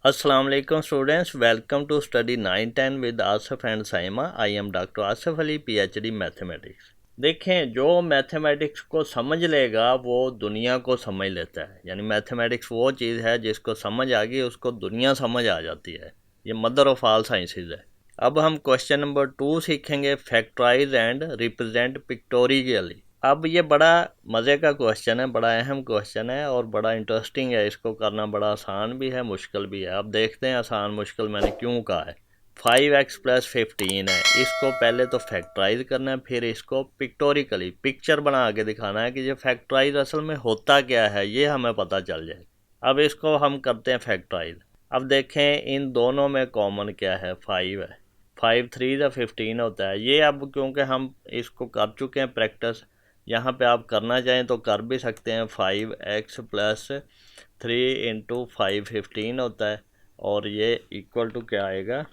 अस्सलाम वालेकुम students, welcome to study 9-10 with Asif and Saima. I am doctor Asif Ali, PhD mathematics. देखें, जो मैथमेटिक्स को समझ लेगा वो दुनिया को समझ लेता है। यानी मैथमेटिक्स वो चीज़ है जिसको समझ आ गई उसको दुनिया समझ आ जाती है। ये मदर ऑफ ऑल साइंसेज है। अब हम क्वेश्चन नंबर 2 सीखेंगे, फैक्टराइज एंड रिप्रेजेंट पिक्टोरियली। अब ये बड़ा मज़े का क्वेश्चन है, बड़ा अहम क्वेश्चन है और बड़ा इंटरेस्टिंग है। इसको करना बड़ा आसान भी है, मुश्किल भी है। अब देखते हैं आसान मुश्किल मैंने क्यों कहा है। 5x+15 है, इसको पहले तो फैक्टराइज करना है, फिर इसको पिक्टोरिकली पिक्चर बना के दिखाना है कि ये फैक्टराइज असल में होता क्या है, ये हमें पता चल जाए। अब इसको हम करते हैं फैक्टराइज। अब देखें इन दोनों में कॉमन क्या है, 5 है। 5×3 = 15 होता है। ये अब क्योंकि हम इसको कर चुके हैं प्रैक्टिस, यहाँ पे आप करना चाहें तो कर भी सकते हैं। 5x+3 × 5 15 होता है और ये इक्वल टू क्या आएगा,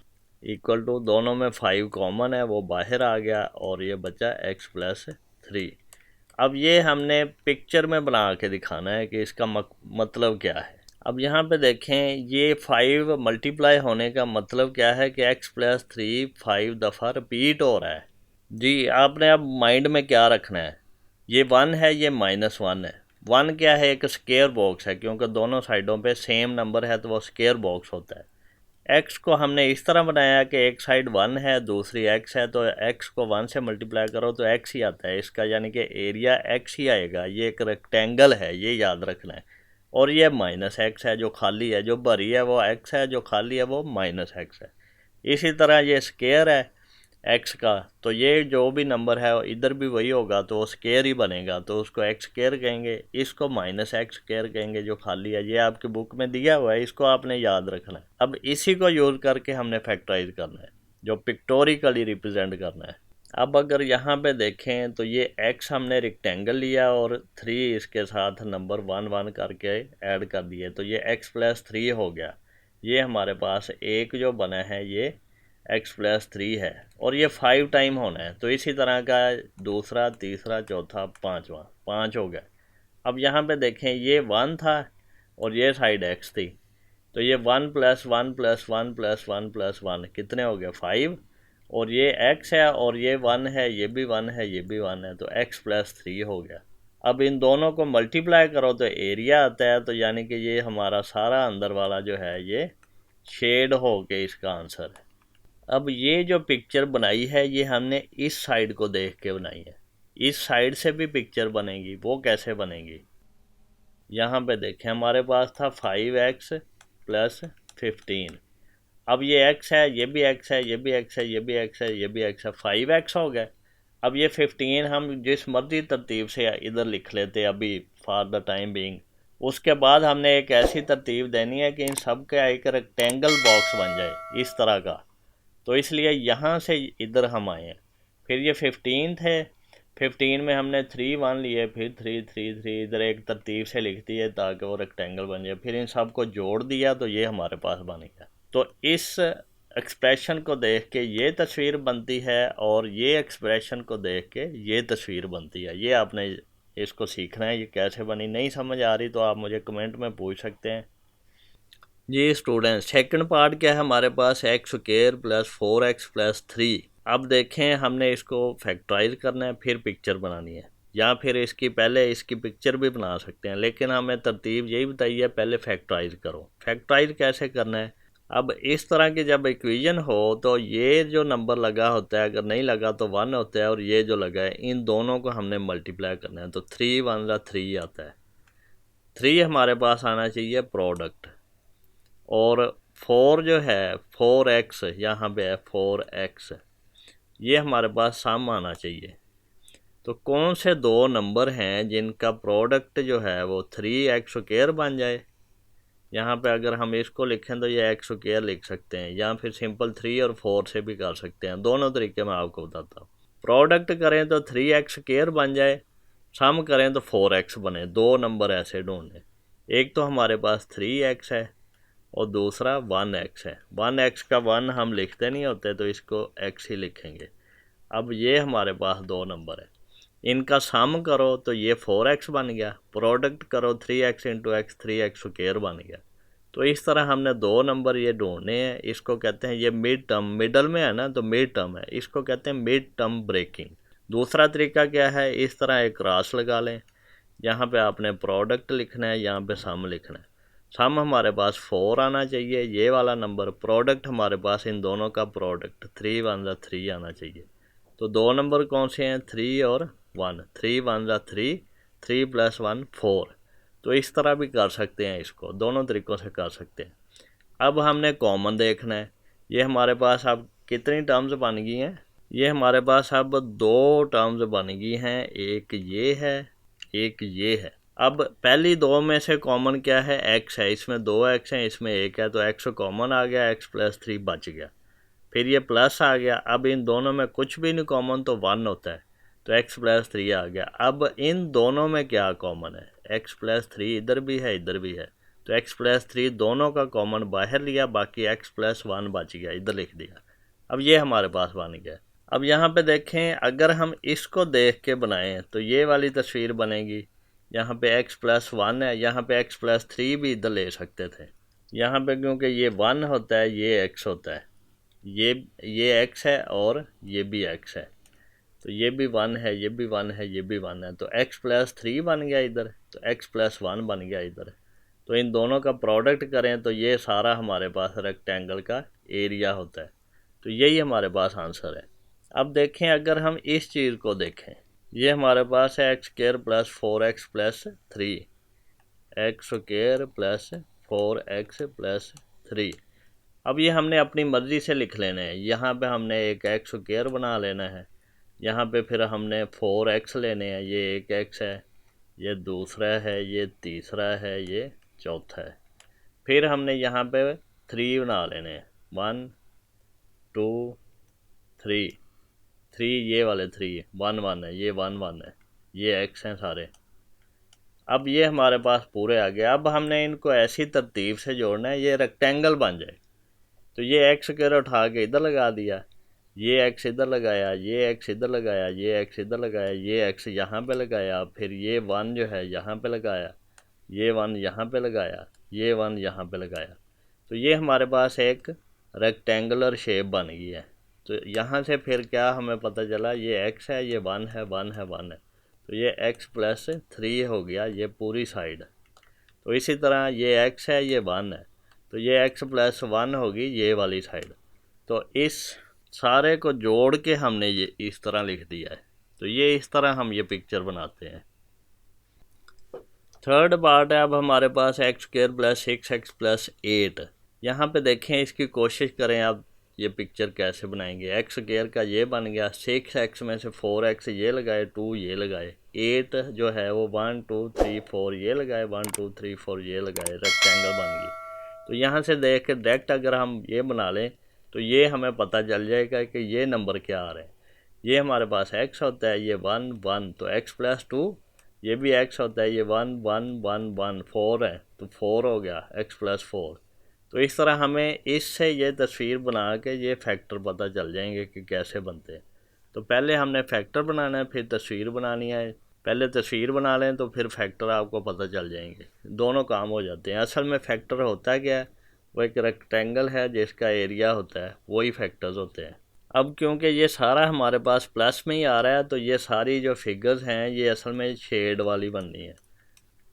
इक्वल टू दोनों में 5 कॉमन है, वो बाहर आ गया और ये बचा x+3। अब ये हमने पिक्चर में बना के दिखाना है कि इसका मतलब क्या है। अब यहाँ पे देखें, ये 5 मल्टीप्लाई होने का मतलब क्या है कि x+3 5 दफ़ा रिपीट हो रहा है। जी, आपने अब माइंड में क्या रखना है, ये 1 है, ये -1 है। 1 क्या है, एक स्क्वायर बॉक्स है, क्योंकि दोनों साइडों पे सेम नंबर है तो वो स्क्वायर बॉक्स होता है। एक्स को हमने इस तरह बनाया कि एक साइड 1 है, दूसरी एक्स है, तो एक्स को 1 से मल्टीप्लाई करो तो एक्स ही आता है इसका, यानी कि एरिया एक्स ही आएगा। ये एक रेक्टेंगल है, ये याद रखना है। और ये -x है, जो खाली है, जो भरी है वो x है, जो खाली है वो -x है। इसी तरह ये स्क्वायर है एक्स का, तो ये जो भी नंबर है इधर भी वही होगा, तो वो स्क्वायर ही बनेगा, तो उसको एक्स स्क्वायर कहेंगे। इसको -x स्क्वायर कहेंगे जो खाली है। ये आपकी बुक में दिया हुआ है, इसको आपने याद रखना है। अब इसी को यूज़ करके हमने फैक्टराइज करना है, जो पिक्टोरिकली रिप्रेजेंट करना है। अब अगर यहाँ पे देखें तो ये x हमने रेक्टेंगल लिया और 3 इसके साथ नंबर 1 1 करके ऐड कर दिए, तो ये x+3 हो गया। ये हमारे पास एक जो बना है ये x+3 है और ये 5 टाइम होना है। तो इसी तरह का दूसरा, तीसरा, चौथा, पाँचवा, 5 हो गया। अब यहाँ पे देखें, ये 1 था और ये साइड x थी, तो ये 1 + 1 + 1 + 1 + 1 कितने हो गए, 5। और ये x है और ये 1 है, ये भी 1 है, ये भी 1 है, तो x+3 हो गया। अब इन दोनों को मल्टीप्लाई करो तो एरिया आता है, तो यानी कि ये हमारा सारा अंदर वाला जो है ये शेड हो के इसका आंसर है। अब ये जो पिक्चर बनाई है ये हमने इस साइड को देख के बनाई है। इस साइड से भी पिक्चर बनेगी, वो कैसे बनेगी, यहाँ पे देखें, हमारे पास था 5x+15। अब ये x है, ये भी x है, ये भी x है, ये भी x है, ये भी x है, 5x हो गए। अब ये 15 हम जिस मर्जी तरतीब से इधर लिख लेते अभी फॉर द टाइम बीइंग। उसके बाद हमने एक ऐसी तरतीब देनी है कि इन सब का एक रेक्टेंगल बॉक्स बन जाए इस तरह का, तो इसलिए यहाँ से इधर हम आए हैं। फिर ये 15 थे, 15 में हमने 3 1 लिए, फिर 3 3 3 इधर एक तरतीब से लिख दिए ताकि वो रेक्टेंगल बन जाए। फिर इन सब को जोड़ दिया तो ये हमारे पास बन गया। तो इस एक्सप्रेशन को देख के ये तस्वीर बनती है और ये एक्सप्रेशन को देख के ये तस्वीर बनती है। ये आपने इसको सीखना है, ये कैसे बनी। नहीं समझ आ रही तो आप मुझे कमेंट में पूछ सकते हैं। जी स्टूडेंट्स, सेकंड पार्ट क्या है हमारे पास, x² + 4x+3। अब देखें, हमने इसको फैक्टराइज करना है, फिर पिक्चर बनानी है, या फिर इसकी पहले इसकी पिक्चर भी बना सकते हैं, लेकिन हमें तरतीब यही बताई है पहले फैक्टराइज करो। फैक्टराइज कैसे करना है, अब इस तरह की जब इक्वेशन हो तो ये जो नंबर लगा होता है, अगर नहीं लगा तो 1 होता है, और ये जो लगा है इन दोनों को हमने मल्टीप्लाई करना है, तो 3 1 3 आता है। 3 हमारे पास आना चाहिए प्रोडक्ट, और 4 जो है 4x यहाँ पे है 4x, ये हमारे पास सम आना चाहिए। तो कौन से दो नंबर हैं जिनका प्रोडक्ट जो है वो 3x² बन जाए। यहाँ पे अगर हम इसको लिखें तो ये x² लिख सकते हैं, या फिर सिंपल 3 और 4 से भी कर सकते हैं। दोनों तरीके मैं आपको बताता हूँ। प्रोडक्ट करें तो 3x² बन जाए, सम करें तो 4x बने। दो नंबर ऐसे ढूंढें, एक तो हमारे पास 3x है और दूसरा 1x है। 1x का 1 हम लिखते नहीं होते, तो इसको x ही लिखेंगे। अब ये हमारे पास दो नंबर है, इनका सम करो तो ये 4x बन गया, प्रोडक्ट करो 3x × x 3x² बन गया। तो इस तरह हमने दो नंबर ये ढूंढने हैं। इसको कहते हैं, ये मिड टर्म, मिडल में है ना तो मिड टर्म है, इसको कहते हैं मिड टर्म ब्रेकिंग। दूसरा तरीका क्या है, इस तरह एक क्रॉस लगा लें, यहाँ पे आपने प्रोडक्ट लिखना है, यहाँ पे सम लिखना है। सम हमारे पास 4 आना चाहिए, ये वाला नंबर। प्रोडक्ट हमारे पास इन दोनों का प्रोडक्ट 3 1 3 आना चाहिए। तो दो नंबर कौन से हैं, 3 और 1। 3 1 3, 3 + 1 4। तो इस तरह भी कर सकते हैं, इसको दोनों तरीक़ों से कर सकते हैं। अब हमने कॉमन देखना है। ये हमारे पास अब कितनी टर्म्स बन गई हैं, ये हमारे पास अब 2 टर्म्स बन गई हैं, एक ये है, एक ये है। अब पहली दो में से कॉमन क्या है, x है, इसमें 2x हैं, इसमें 1 है, तो x कॉमन आ गया, x + 3 बच गया। फिर ये प्लस आ गया, अब इन दोनों में कुछ भी नहीं कॉमन तो 1 होता है, तो x + 3 आ गया। अब इन दोनों में क्या कॉमन है, x + 3 इधर भी है, इधर भी है, तो x + 3 दोनों का कॉमन बाहर लिया, बाकी x + 1 बच गया, इधर लिख दिया। अब ये हमारे पास बन गया। अब यहाँ पे देखें, अगर हम इसको देख के बनाएं तो ये वाली तस्वीर बनेगी। यहाँ पे x + 1 है, यहाँ पे x + 3 भी इधर ले सकते थे। यहाँ पे क्योंकि ये 1 होता है, ये x होता है, ये x है और ये भी x है, तो ये भी 1 है, ये भी 1 है, ये भी 1 है, तो x + 3 बन गया इधर, तो x + 1 बन गया इधर। तो इन दोनों का प्रोडक्ट करें तो ये सारा हमारे पास रेक्टेंगल का एरिया होता है। तो यही हमारे पास आंसर है। अब देखें, अगर हम इस चीज़ को देखें, ये हमारे पास है x² + 4x + 3, x² + 4x + 3। अब ये हमने अपनी मर्ज़ी से लिख लेना है। यहाँ पे हमने एक x² बना लेना है, यहाँ पे फिर हमने 4x लेने हैं, ये एक x है, ये दूसरा है, ये तीसरा है, ये चौथा है। फिर हमने यहाँ पे 3 बना लेने हैं, 1 2 3, 3 ये वाले 3, 1 1 है, ये 1 1 है, ये x हैं सारे। अब ये हमारे पास पूरे आ गए। अब हमने इनको ऐसी तरतीब से जोड़ना है ये रेक्टेंगल बन जाए। तो ये x² उठा के इधर लगा दिया, ये x इधर लगाया, ये x इधर लगाया, ये x इधर लगाया, ये x यहाँ पे लगाया, फिर ये 1 जो है यहाँ पे लगाया, ये 1 यहाँ पे लगाया, ये 1 यहाँ पे लगाया। तो ये हमारे पास एक रेक्टेंगुलर शेप बन गई है। तो यहाँ से फिर क्या हमें पता चला, ये x है, ये 1 है, 1 है, 1 है, तो ये x + 3 हो गया ये पूरी साइड। तो इसी तरह ये x है, ये 1 है, तो ये x + 1 होगी ये वाली साइड। तो इस सारे को जोड़ के हमने ये इस तरह लिख दिया है। तो ये इस तरह हम ये पिक्चर बनाते हैं। थर्ड पार्ट है अब हमारे पास x² + 6x + 8। यहाँ पे देखें, इसकी कोशिश करें आप ये पिक्चर कैसे बनाएंगे। x² का ये बन गया, 6x में से 4x ये लगाए, 2 ये लगाए, 8 जो है वो 1 2 3 4 ये लगाए, 1 2 3 4 ये लगाए, रेक्टेंगल बन गई। तो यहाँ से देख के डायरेक्ट अगर हम ये बना लें तो ये हमें पता चल जाएगा कि ये नंबर क्या आ रहे हैं। ये हमारे पास x होता है, ये 1 1, तो x + 2, ये भी x होता है, ये 1 1 1 1 4 है, तो 4 हो गया, x + 4। तो इस तरह हमें इससे ये तस्वीर बना के ये फैक्टर पता चल जाएंगे कि कैसे बनते हैं। तो पहले हमने फैक्टर बनाना है, फिर तस्वीर बनानी है। पहले तस्वीर बना लें तो फिर फैक्टर आपको पता चल जाएंगे, दोनों काम हो जाते हैं। असल में फैक्टर होता क्या है, वो एक रेक्टेंगल है जिसका एरिया होता है, वही फैक्टर्स होते हैं। अब क्योंकि ये सारा हमारे पास प्लस में ही आ रहा है, तो ये सारी जो फिगर्स हैं ये असल में शेड वाली बननी है।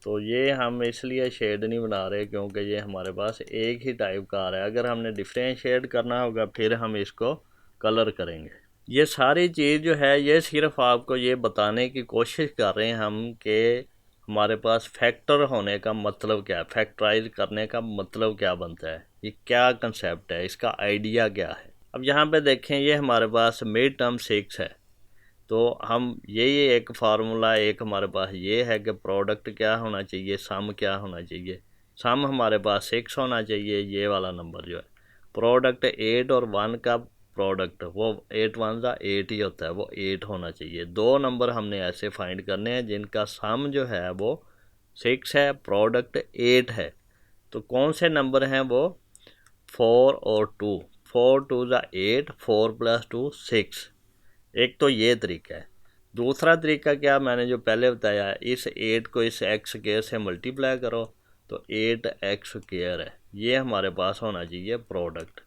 तो ये हम इसलिए शेड नहीं बना रहे क्योंकि ये हमारे पास एक ही टाइप का आ रहा है। अगर हमने डिफरेंशिएट करना होगा फिर हम इसको कलर करेंगे। ये सारी चीज़ जो है ये सिर्फ आपको ये बताने की कोशिश कर रहे हैं हम कि हमारे पास फैक्टर होने का मतलब क्या है, फैक्टराइज करने का मतलब क्या बनता है, ये क्या कंसेप्ट है, इसका आइडिया क्या है। अब यहाँ पे देखें, ये हमारे पास मिड टर्म 6 है, तो हम यही एक फार्मूला एक हमारे पास ये है कि प्रोडक्ट क्या होना चाहिए, सम क्या होना चाहिए। सम हमारे पास 6 होना चाहिए, ये वाला नंबर जो है। प्रोडक्ट 8 और 1 का प्रोडक्ट वो 8 1 8 ही होता है, वो 8 होना चाहिए। दो नंबर हमने ऐसे फाइंड करने हैं जिनका सम जो है वो 6 है, प्रोडक्ट 8 है। तो कौन से नंबर हैं वो, 4 और 2, 4 2 8, 4 + 2 6। एक तो ये तरीका है। दूसरा तरीका क्या, मैंने जो पहले बताया, इस 8 को इस x² से मल्टीप्लाई करो तो 8x² है। ये हमारे पास होना चाहिए प्रोडक्ट,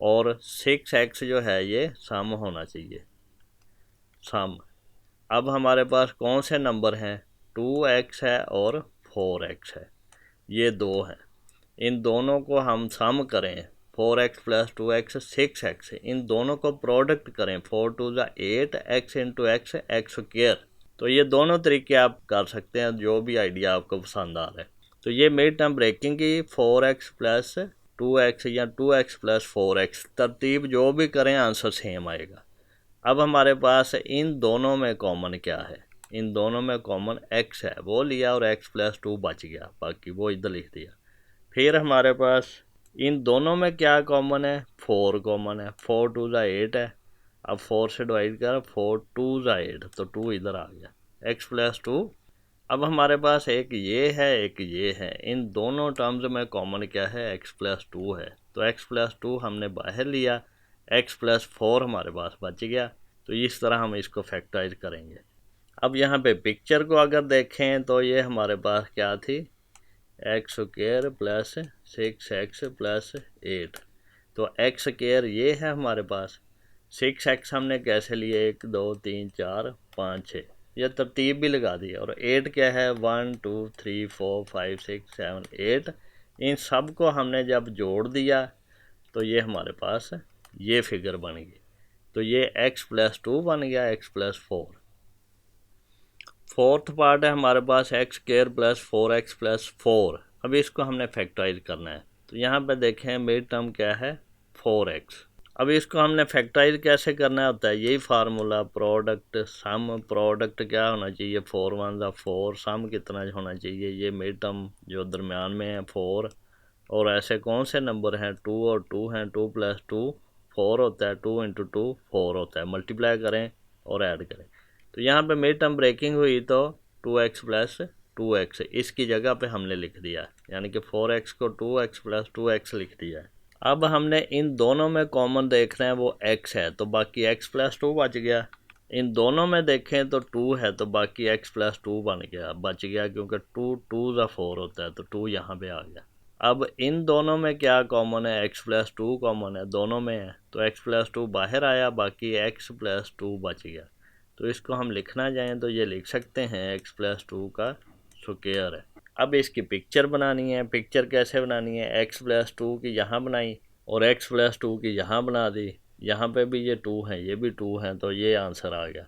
और 6x जो है ये सम होना चाहिए, सम। अब हमारे पास कौन से नंबर हैं, 2x है और 4x है, ये दो हैं। इन दोनों को हम सम करें, 4x प्लस 2x 6x, इन दोनों को प्रोडक्ट करें, 4 2 8 x into x x square. तो ये दोनों तरीके आप कर सकते हैं, जो भी आइडिया आपको पसंद आ रहा है। तो ये मिड टर्म ब्रेकिंग की 4x प्लस 2x या 2x प्लस 4x, तरतीब जो भी करें आंसर सेम आएगा। अब हमारे पास इन दोनों में कॉमन क्या है, इन दोनों में कॉमन x है, वो लिया और x प्लस 2 बच गया, बाकी वो इधर लिख दिया। फिर हमारे पास इन दोनों में क्या कॉमन है, 4 कॉमन है, 4 2 8 है। अब 4 से डिवाइड कर, 4 2 8, तो 2 इधर आ गया, x प्लस 2। अब हमारे पास एक ये है, एक ये है, इन दोनों टर्म्स में कॉमन क्या है, x प्लस 2 है, तो x प्लस 2 हमने बाहर लिया, x प्लस 4 हमारे पास बच गया। तो इस तरह हम इसको फैक्टराइज करेंगे। अब यहाँ पे पिक्चर को अगर देखें तो ये हमारे पास क्या थी, x square plus 6x plus 8, तो एक्स स्क्वायर ये है हमारे पास, 6x हमने कैसे लिए, 1 2 3 4 5 6, यह तरतीब भी लगा दी, और 8 क्या है, 1 2 3 4 5 6 7 8। इन सब को हमने जब जोड़ दिया तो ये हमारे पास ये फिगर बन गई, तो ये x प्लस 2 बन गया, x प्लस 4। फोर्थ पार्ट है हमारे पास x square plus 4x plus 4। अब इसको हमने फैक्टराइज करना है, तो यहाँ पे देखें मिड टर्म क्या है, 4x। अब इसको हमने फैक्टराइज कैसे करना होता है, यही फार्मूला, प्रोडक्ट सम, प्रोडक्ट क्या होना चाहिए, 4 1 4, सम कितना होना चाहिए, ये मिड टर्म जो दरमियान में है 4, और ऐसे कौन से नंबर हैं, 2 और 2 हैं, 2 प्लस 2 4 होता है, 2 इंटू 2 4 होता है, मल्टीप्लाई करें और ऐड करें। तो यहाँ पे मिड टर्म ब्रेकिंग हुई तो 2x प्लस 2x इसकी जगह पे हमने लिख दिया, यानी कि 4x को 2x प्लस 2x लिख दिया है। अब हमने इन दोनों में कॉमन देखना है, वो x है, तो बाकी x प्लस 2 बच गया। इन दोनों में देखें तो 2 है, तो बाकी x प्लस 2 बच गया, क्योंकि 2 2 4 होता है, तो 2 यहाँ पे आ गया। अब इन दोनों में क्या कॉमन है, x प्लस 2 कॉमन है, दोनों में है, तो x प्लस 2 बाहर आया, बाकी x प्लस 2 बच गया। तो इसको हम लिखना चाहें तो ये लिख सकते हैं, x प्लस 2 का स्क्वायर है। अब इसकी पिक्चर बनानी है, पिक्चर कैसे बनानी है, x प्लस 2 की यहाँ बनाई और x प्लस 2 की यहाँ बना दी, यहाँ पे भी ये 2 है, ये भी 2 है, तो ये आंसर आ गया।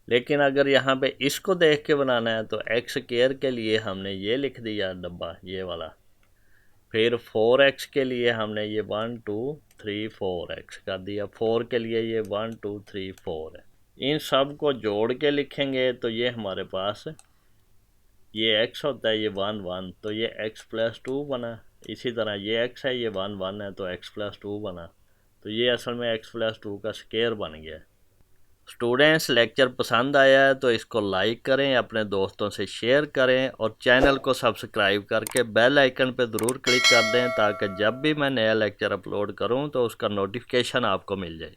लेकिन अगर यहाँ पे इसको देख के बनाना है तो x स्क्वायर के लिए हमने ये लिख दिया डब्बा, ये वाला। फिर 4x के लिए हमने ये 1 2 3 4x कर दिया, 4 के लिए ये 1 2 3 4 है। इन सब को जोड़ के लिखेंगे तो ये हमारे पास ये x होता है, ये 1 1, तो ये x प्लस 2 बना। इसी तरह ये x है, ये 1 1 है, तो x प्लस 2 बना, तो ये असल में x प्लस 2 का स्क्वायर बन गया। स्टूडेंट्स, लेक्चर पसंद आया है तो इसको लाइक करें, अपने दोस्तों से शेयर करें, और चैनल को सब्सक्राइब करके बेल आइकन पर ज़रूर क्लिक कर दें, ताकि जब भी मैं नया लेक्चर अपलोड करूं तो उसका नोटिफिकेशन आपको मिल जाए।